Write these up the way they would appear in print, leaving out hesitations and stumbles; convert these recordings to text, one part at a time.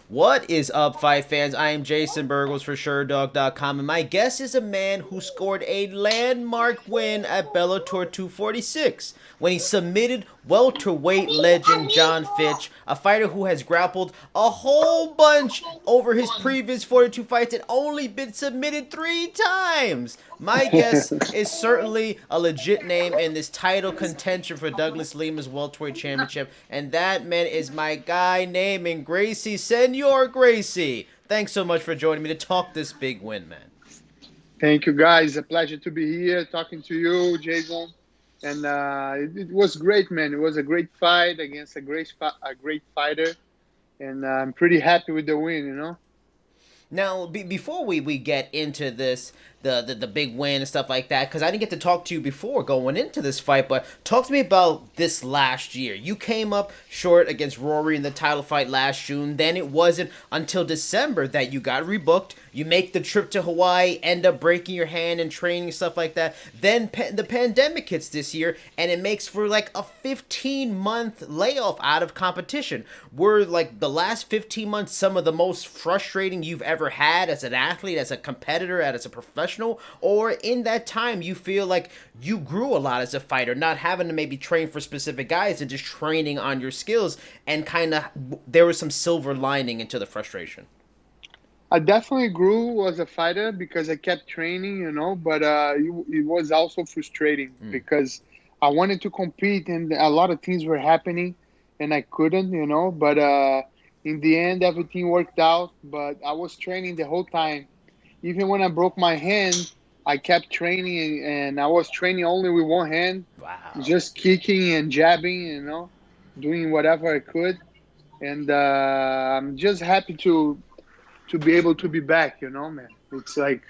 What is up, fight fans? I am Jason Burgos for Sherdog.com, and my guest is a man who scored a landmark win at Bellator 246 when he submitted welterweight legend Jon Fitch, a fighter who has grappled a whole bunch over his previous 42 fights and only been submitted 3 times. My guest is certainly a legit name in this title contention for Douglas Lima's welterweight championship, and that man is my guy Neiman Gracie. Senor Gracie, thanks so much for joining me to talk this big win, man. Thank you, guys. A pleasure to be here talking to you, Jason. And it was great, man. It was a great fight against a great fighter, and I'm pretty happy with the win. Now, before we get into this, the big win and stuff like that, because I didn't get to talk to you before going into this fight, but talk to me about this last year. You came up short against Rory in the title fight last June. Then it wasn't until December that you got rebooked. You make the trip to Hawaii, end up breaking your hand and training, stuff like that. Then the pandemic hits this year, and it makes for like a 15-month layoff out of competition. Were like the last 15 months some of the most frustrating you've ever had as an athlete, as a competitor, as a professional? Or in that time you feel like you grew a lot as a fighter, not having to maybe train for specific guys and just training on your skills, and kind of there was some silver lining into the frustration? I definitely grew as a fighter because I kept training, but it was also frustrating because I wanted to compete and a lot of things were happening and I couldn't, but in the end, everything worked out. But I was training the whole time. Even when I broke my hand, I kept training and I was training only with one hand, Wow. just kicking and jabbing, doing whatever I could. And I'm just happy to be able to be back, man. It's like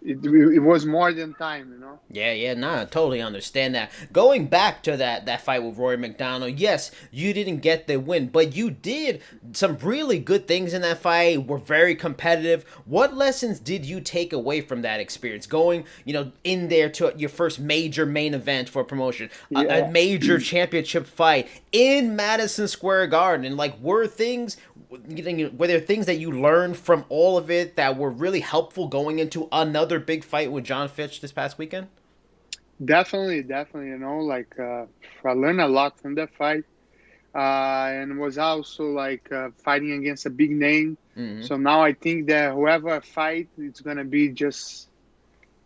it was more than time. Yeah, no, I totally understand that. Going back to that fight with Roy McDonald, yes, you didn't get the win, but you did some really good things in that fight, were very competitive. What lessons did you take away from that experience? Going, in there to your first major main event for promotion, Yeah. a major championship fight in Madison Square Garden. Like, were there things that you learned from all of it that were really helpful going into another big fight with Jon Fitch this past weekend? Definitely. I learned a lot from that fight, and was also fighting against a big name. Mm-hmm. So now I think that whoever I fight, it's gonna be just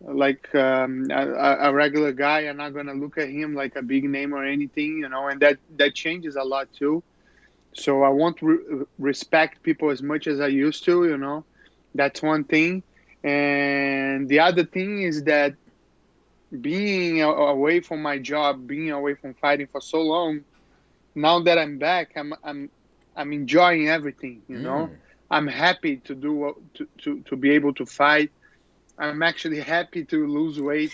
like a regular guy. I'm not gonna look at him like a big name or anything, and that changes a lot too. So I won't respect people as much as I used to. That's one thing. And the other thing is that being away from my job, being away from fighting for so long, now that I'm back, I'm enjoying everything. I'm happy to do to be able to fight. I'm actually happy to lose weight.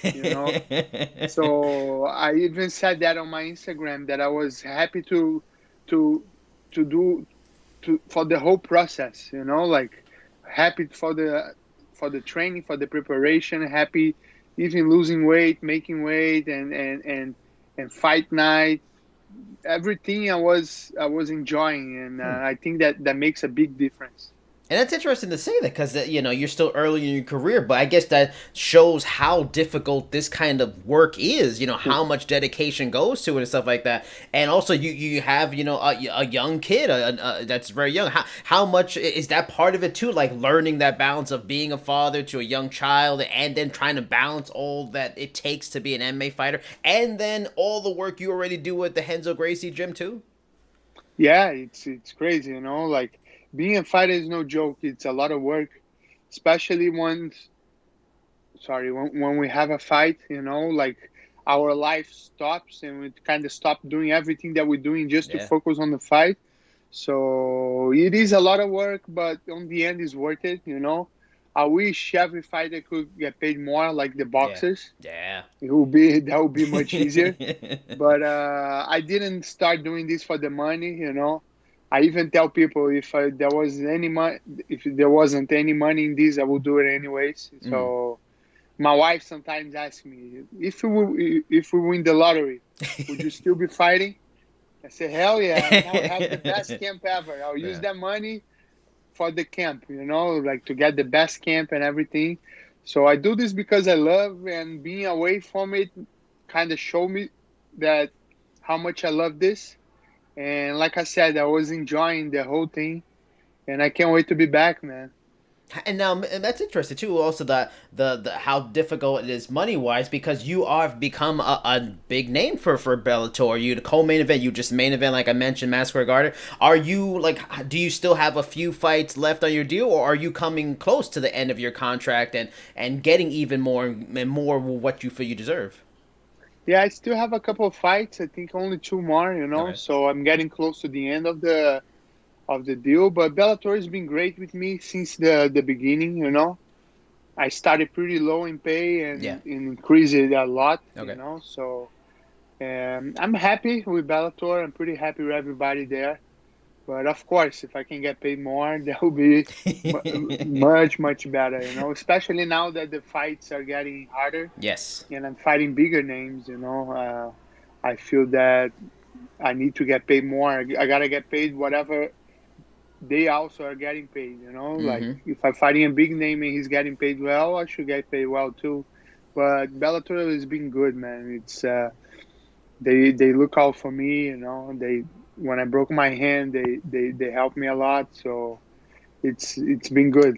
So I even said that on my Instagram that I was happy to do for the whole process. Happy for the training, for the preparation, happy even losing weight, making weight, and fight night, everything I was enjoying, and I think that makes a big difference. And that's interesting to say that because, you're still early in your career, but I guess that shows how difficult this kind of work is, how much dedication goes to it and stuff like that. And also you have, a young kid that's very young. How much is that part of it too? Like learning that balance of being a father to a young child and then trying to balance all that it takes to be an MMA fighter and then all the work you already do at the Renzo Gracie gym too? Yeah, it's crazy, being a fighter is no joke. It's a lot of work, especially when we have a fight, our life stops and we kind of stop doing everything that we're doing just to focus on the fight. So it is a lot of work, but on the end it's worth it, I wish every fighter could get paid more like the boxers. Yeah. That would be much easier. But I didn't start doing this for the money, I even tell people if there wasn't any money in this, I would do it anyways. So my wife sometimes asks me if we win the lottery, would you still be fighting? I said, hell yeah, and I'll have the best camp ever. I'll use Yeah. that money for the camp, like to get the best camp and everything. So I do this because I love, and being away from it kind of showed me that how much I love this. And like I said, I was enjoying the whole thing, and I can't wait to be back, man. And now and that's interesting too. Also, the how difficult it is money wise because you are become a big name for Bellator. You the co-main event, you just main event like I mentioned, Madison Square Garden. Are you like? Do you still have a few fights left on your deal, or are you coming close to the end of your contract and getting even more and more what you feel you deserve? Yeah, I still have a couple of fights. I think only two more, Okay. So I'm getting close to the end of the deal. But Bellator has been great with me since the beginning. I started pretty low in pay Yeah. and increased it a lot. Okay. So I'm happy with Bellator. I'm pretty happy with everybody there. But of course, if I can get paid more, that will be much, much better. Especially now that the fights are getting harder Yes. and I'm fighting bigger names. I feel that I need to get paid more. I gotta get paid whatever they also are getting paid. Like Mm-hmm. if I'm fighting a big name and he's getting paid well, I should get paid well too. But Bellator has been good, man. It's they look out for me. They when I broke my hand, they helped me a lot. So it's been good.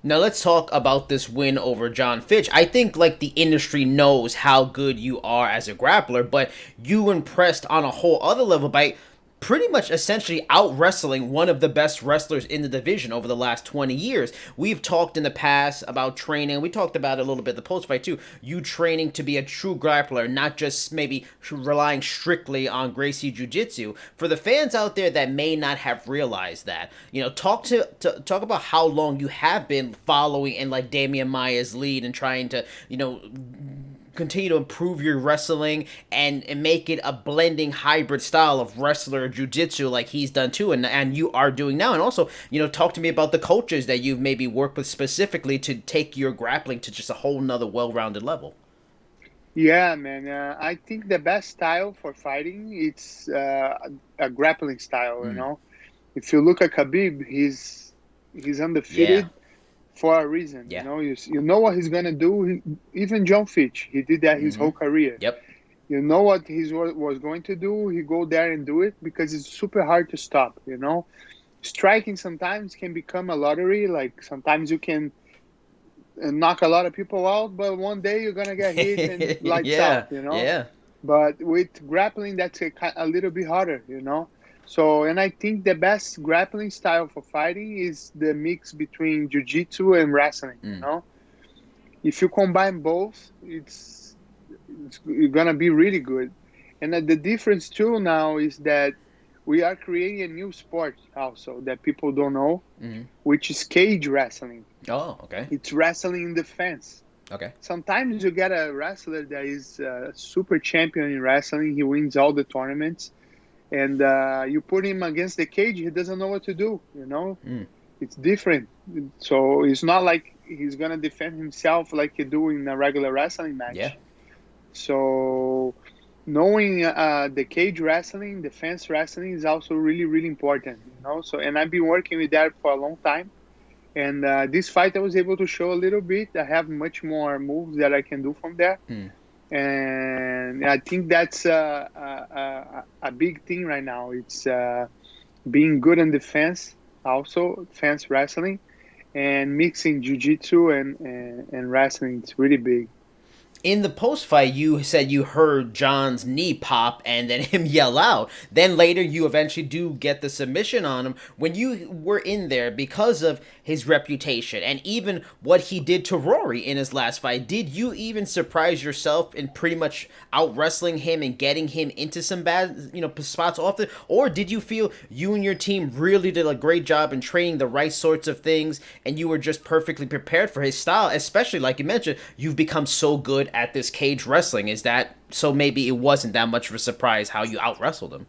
Now let's talk about this win over Jon Fitch. I think like the industry knows how good you are as a grappler, but you impressed on a whole other level by pretty much essentially out wrestling one of the best wrestlers in the division over the last 20 years. We've talked in the past about training. We talked about it a little bit the post fight too. You training to be a true grappler, not just maybe relying strictly on Gracie Jiu-Jitsu. For the fans out there that may not have realized that, talk about how long you have been following in like Damian Maya's lead and trying to, continue to improve your wrestling and make it a blending hybrid style of wrestler jiu-jitsu like he's done too and you are doing now. And also, talk to me about the coaches that you've maybe worked with specifically to take your grappling to just a whole nother well-rounded level. Yeah, man. I think the best style for fighting it's a grappling style. Mm. If you look at Khabib, he's Yeah. undefeated for a reason. Yeah. You know what he's gonna do. Even Jon Fitch, he did that his Mm-hmm. whole career. Yep. You know what he was going to do. He go there and do it because it's super hard to stop. Striking sometimes can become a lottery. Like sometimes you can knock a lot of people out, but one day you're gonna get hit and lights out. Yeah. Yeah. But with grappling, that's a little bit harder. So, and I think the best grappling style for fighting is the mix between jiu-jitsu and wrestling. Mm. If you combine both, it's gonna be really good. And the difference too now is that we are creating a new sport also that people don't know, Mm-hmm. which is cage wrestling. Oh, okay. It's wrestling in the fence. Okay. Sometimes you get a wrestler that is a super champion in wrestling. He wins all the tournaments. And you put him against the cage, he doesn't know what to do. Mm. It's different. So it's not like he's going to defend himself like you do in a regular wrestling match. Yeah. So knowing the cage wrestling, the fence wrestling is also really, really important. So, and I've been working with that for a long time. And this fight, I was able to show a little bit. I have much more moves that I can do from there. Mm. And I think that's a big thing right now. It's being good on defense, also fence wrestling, and mixing jiu-jitsu and wrestling. It's really big. In the post fight, you said you heard John's knee pop and then him yell out. Then later, you eventually do get the submission on him. When you were in there, because of his reputation and even what he did to Rory in his last fight, did you even surprise yourself in pretty much out wrestling him and getting him into some bad, spots often? Or did you feel you and your team really did a great job in training the right sorts of things and you were just perfectly prepared for his style? Especially, like you mentioned, you've become so good at this cage wrestling. Is that so? Maybe it wasn't that much of a surprise how you out wrestled him.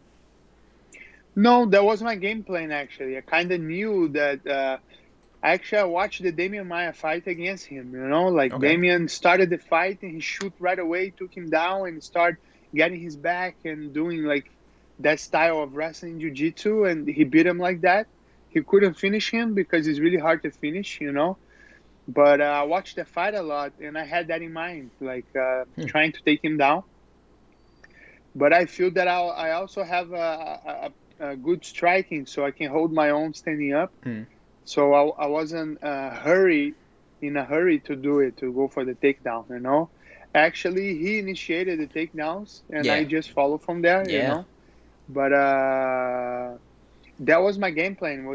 No, that was my game plan actually. I kind of knew that. I watched the Damian Maia fight against him. Like Okay. Damian started the fight and he shoot right away, took him down, and start getting his back and doing like that style of wrestling jiu-jitsu, and he beat him like that. He couldn't finish him because it's really hard to finish, you know. But I watched the fight a lot, and I had that in mind, like trying to take him down. But I feel that I also have a good striking, so I can hold my own standing up. So I wasn't in a hurry to do it, to go for the takedown, you know. Actually, he initiated the takedowns, and I just follow from there, you know. But that was my game plan.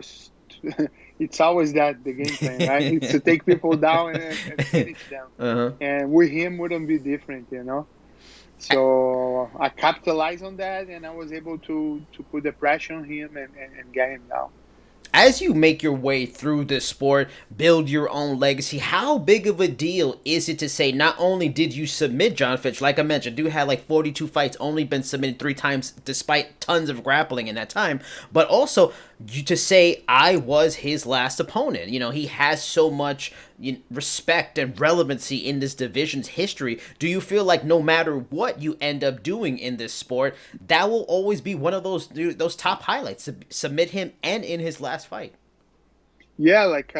It's always that the game plan, right? It's to take people down and finish them. And with him, wouldn't be different, you know. So I capitalized on that, and I was able to put the pressure on him and get him down. As you make your way through this sport, build your own legacy, how big of a deal is it to say not only did you submit Jon Fitch, like I mentioned, dude had like 42 fights, only been submitted 3 times despite tons of grappling in that time, but also to say I was his last opponent. You know, he has so much respect and relevancy in this division's history. Do you feel like no matter what you end up doing in this sport, that will always be one of those top highlights, to submit him and in his last fight? Yeah, like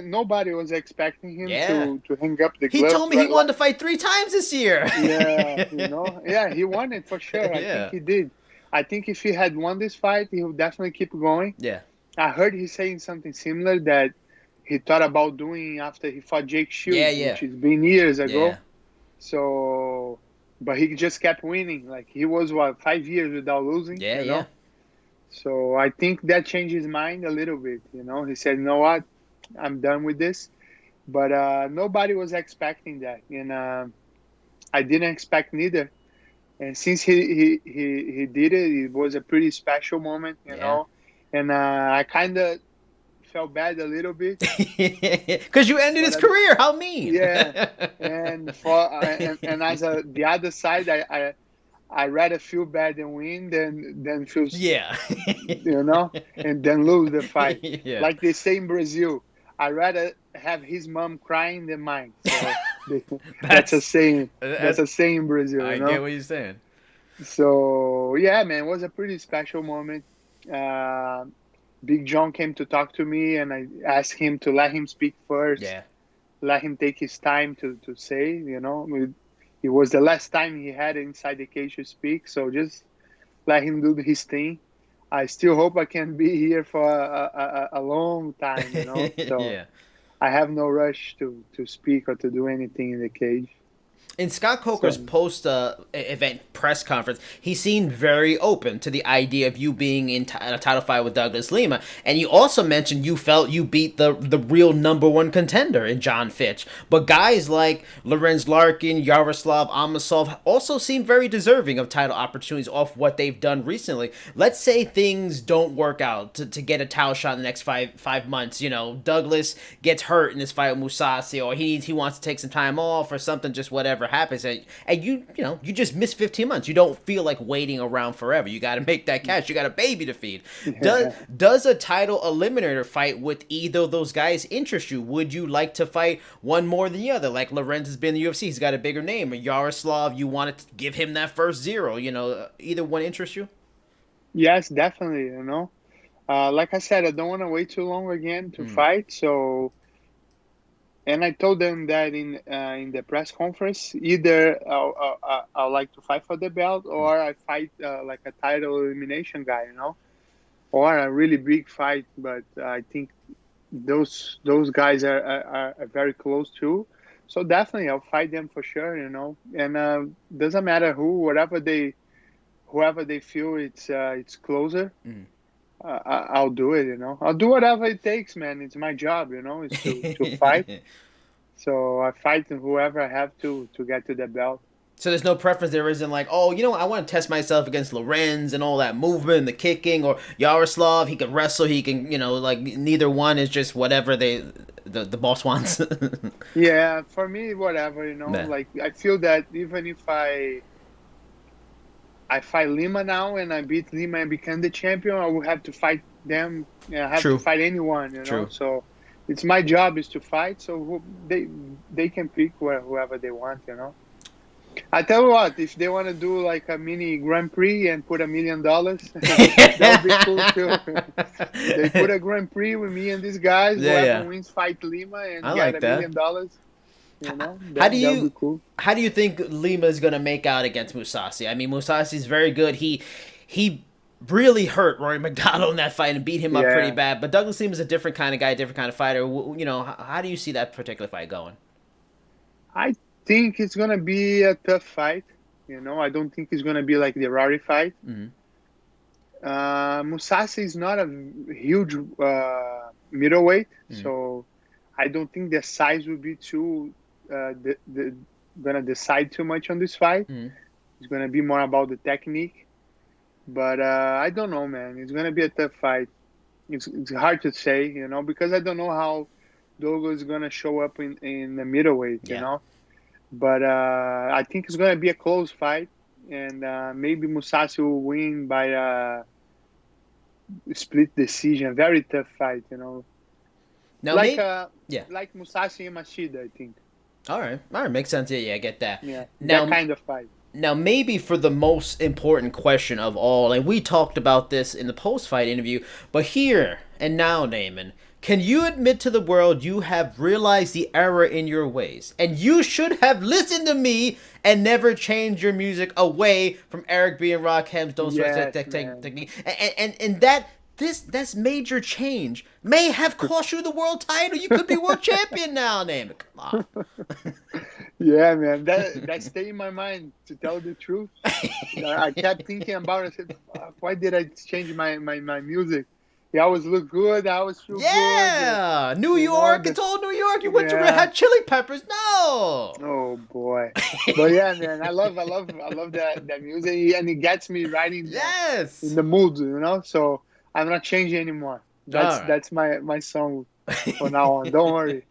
nobody was expecting him to hang up the gloves. He told me he wanted to fight 3 times this year. Yeah, you know, he won it for sure. I think he did. I think if he had won this fight, he would definitely keep going. Yeah. I heard he saying something similar that he thought about doing after he fought Jake Shields, which has been years ago. So, but he just kept winning. Like, he was, 5 years without losing? You know? So I think that changed his mind a little bit, you know. He said, you know what, I'm done with this. But nobody was expecting that. And I didn't expect neither. And since he did it, it was a pretty special moment, you know. And I kind of felt bad a little bit. Because you ended his career. How mean? Yeah. And as the other side, I rather feel bad and win than feel, you know, and then lose the fight. Like they say in Brazil, I rather have his mom crying than mine. So that's a saying. That's a saying in Brazil. I get what you're saying. So yeah, man, it was a pretty special moment. Big John came to talk to me, and I asked him to let him speak first. Let him take his time to say, you know. It was the last time he had inside the cage to speak, so just let him do his thing. I still hope I can be here for a long time, you know. So I have no rush to speak or to do anything in the cage. In Scott Coker's post-event press conference, he seemed very open to the idea of you being in a title fight with Douglas Lima. And you also mentioned you felt you beat the real #1 contender in Jon Fitch. But guys like Lorenz Larkin, Yaroslav Amosov also seem very deserving of title opportunities off what they've done recently. Let's say things don't work out to get a title shot in the next five months. You know, Douglas gets hurt in this fight with Musashi, or he wants to take some time off or something, just whatever happens, and you just missed 15 months. You don't feel like waiting around forever. You got to make that cash. You got a baby to feed. Does a title eliminator fight with either of those guys interest you? Would you like to fight one more than the other? Like Lorenz has been in the UFC, he's got a bigger name. Or Yaroslav, you wanted to give him that first 0. You know, either one interest you? Yes, definitely. You know, like I said, I don't want to wait too long again to fight. So. And I told them that in the press conference, either I like to fight for the belt, or I fight like a title elimination guy, you know, or a really big fight. But I think those guys are very close too. So definitely, I'll fight them for sure, you know. And doesn't matter whoever they feel it's closer. I'll do it, you know. I'll do whatever it takes, man. It's my job, you know, is to fight. So I fight whoever I have to get to the belt. So there's no preference. There isn't like, oh, you know, I want to test myself against Lorenz and all that movement and the kicking, or Yaroslav, he can wrestle, he can, you know, like neither one is just whatever the boss wants. Yeah, for me, whatever, you know. Like I feel that even if I fight Lima now and I beat Lima and become the champion, I will have to fight them. I have to fight anyone, you know. So it's my job is to fight. So they can pick whoever they want, you know. I tell you what, if they want to do like a mini Grand Prix and put $1 million, that would be cool too. They put a Grand Prix with me and these guys. Yeah, Whoever yeah. wins fight Lima and I get like $1 million. that. You know, How do that would be you cool. how do you think Lima is gonna make out against Musashi? I mean, Musashi's very good. He really hurt Roy McDonald in that fight and beat him up pretty Yeah, bad. But Douglas Lima is a different kind of guy, different kind of fighter. You know, how do you see that particular fight going? I think it's gonna be a tough fight. You know, I don't think it's gonna be like the Rari fight. Hmm. Musashi is not a huge middleweight, Hmm. so I don't think the size will be too gonna decide too much on this fight. Hmm. It's gonna be more about the technique. But I don't know, man. It's gonna be a tough fight. It's hard to say, you know, because I don't know how Dogo is gonna show up in the middleweight, you Yeah. know. But I think it's gonna be a close fight, and maybe Musashi will win by a split decision. Very tough fight, you know. Now, Like yeah. like Musashi and Machida, I think. All right, makes sense. Yeah, yeah, I get that. Yeah, that Now, kind of fight. Now, maybe for the most important question of all, and we talked about this in the post-fight interview, but here and now, Neiman, can you admit to the world you have realized the error in your ways, and you should have listened to me and never changed your music away from Eric B. and Rakim's Don't Sweat Yes, man. Technique, and that's major change may have cost you the world title. You could be world champion now, Neiman. Come on. Yeah, man, that stayed in my mind. To tell the truth, I kept thinking about it. I said, "Fuck, why did I change my music? It always look good. I always feel good. Yeah, New You know, York. It's all New York. You went to Red yeah. Hot Chili Peppers. No. Oh boy, but yeah, man, I love that music, and it gets me right in Yes. the mood, you know. So I'm not changing anymore. All right. That's my song for now on. Don't worry.